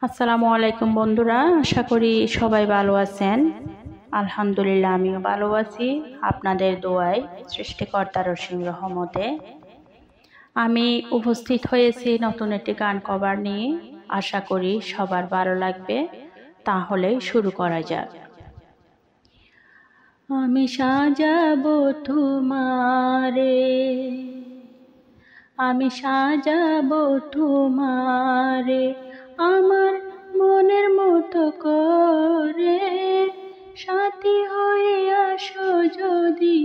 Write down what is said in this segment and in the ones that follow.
আসসালামু আলাইকুম বন্ধুরা, আশা করি সবাই ভালো আছেন। আলহামদুলিল্লাহ আমিও ভালো আছি। আপনাদের দোয়ায়, সৃষ্টিকর্তার অসীম রহমতে আমি উপস্থিত হয়েছি নতুন একটি গান কভার নিয়ে। আশা করি সবার ভালো লাগবে। তাহলে শুরু করা যাক। আমি সাজাবো তোমারে, আমি সাজাবো তোমারে আমার মনের মতো করে। সাথী হয়ে আসো যদি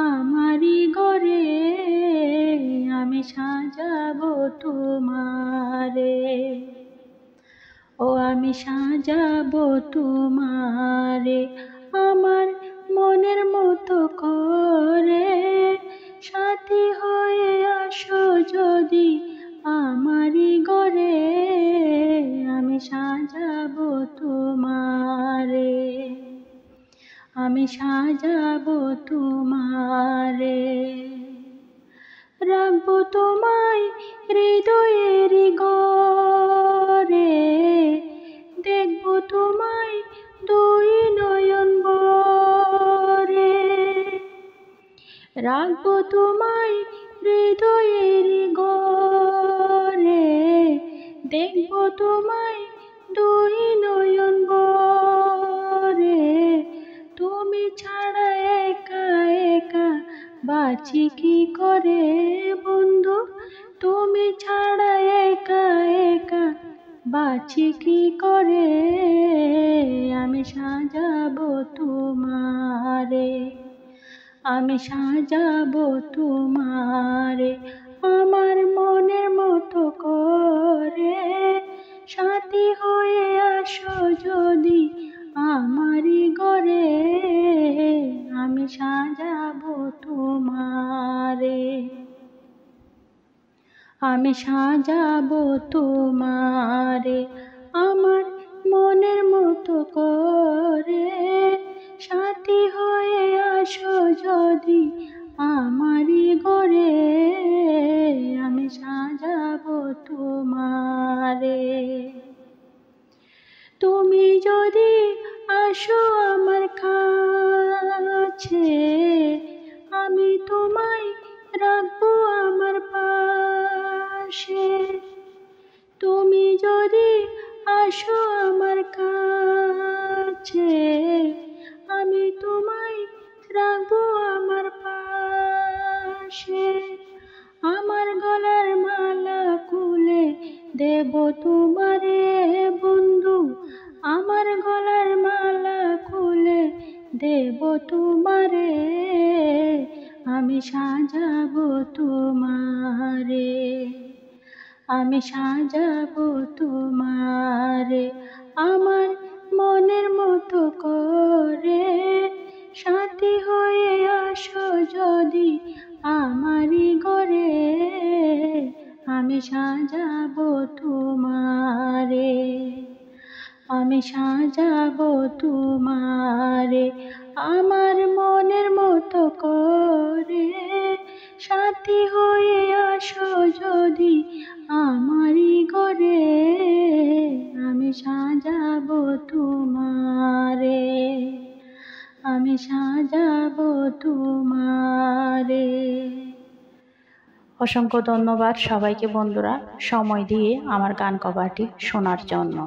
আমারই ঘরে, আমি সাজাবো তোমারে। ও আমি সাজাবো তোমারে আমার মনের মতো করে। সাথী হয়ে আসো যদি আমারই ঘরে, আমি সাজাবো তোমারে, আমি সাজাবো তোমারে। রাখবো তোমায় হৃদয়ের ঘরে, দেখবো তোমায় দুই নয়ন ভরে। রাখবো তোমায় হৃদয়ের ঘরে, দেখবো তোমায় দুই নয়ন ভরে। তুমি ছাড়া একা একা বাঁচি কি করে বন্ধু, তুমি ছাড়া একা একা বাঁচি কি করে। আমি সাজাবো তোমারে, আমি সাজাবো তোমারে আমার মনের মতো করে। সাথী হয়ে আসো যদি আমারই ঘরে, আমি সাজাবো তোমারে, আমি সাজাবো তোমারে আমার মনের মতো করে। সাথী হয়ে আসো যদি আমারই ঘরে, আমি সাজাবো তোমারে। তুমি যদি আসো আমার কাছে, আমি তোমায় রাখবো আমার পাশে। তুমি যদি আসো আমার কাছে, আমি তোমায় রাখবো আমার পাশে। আমার গলার মালা খুলে দেব তোমারে বন্ধু, আমার গলার মালা খুলে দেব তোমারে। আমি সাজাবো তোমারে, আমি সাজাবো তোমারে আমার মনের মতো করে। সাথী হয়ে আসো যদি আমারই ঘরে, আমি সাজাবো তোমারে, আমি সাজাবো তোমারে আমার মনের মতো করে। সাথী হয়ে আসো যদি আমারই ঘরে, আমি সাজাবো তোমারে, আমি সাজাবো তোমারে। অসংখ্য ধন্যবাদ সবাইকে বন্ধুরা, সময় দিয়ে আমার গান কভারটি শোনার জন্য।